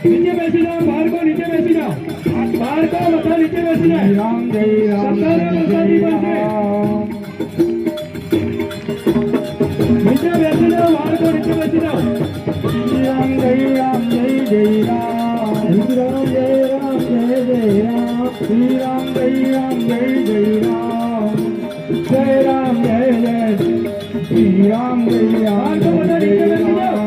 नीचे बैसी जाओ, बाहर को नीचे बैसी जाओ, बाहर को बता नीचे बैसी जाए। नीचे बैसी जाओ, बाहर को नीचे बैसी जाओ। राम जय राम जय जय राम, राम जय राम जय जय राम, श्री राम जय जय राम, जय राम जय जय श्री राम जय राम, नीचे बैसी जाओ।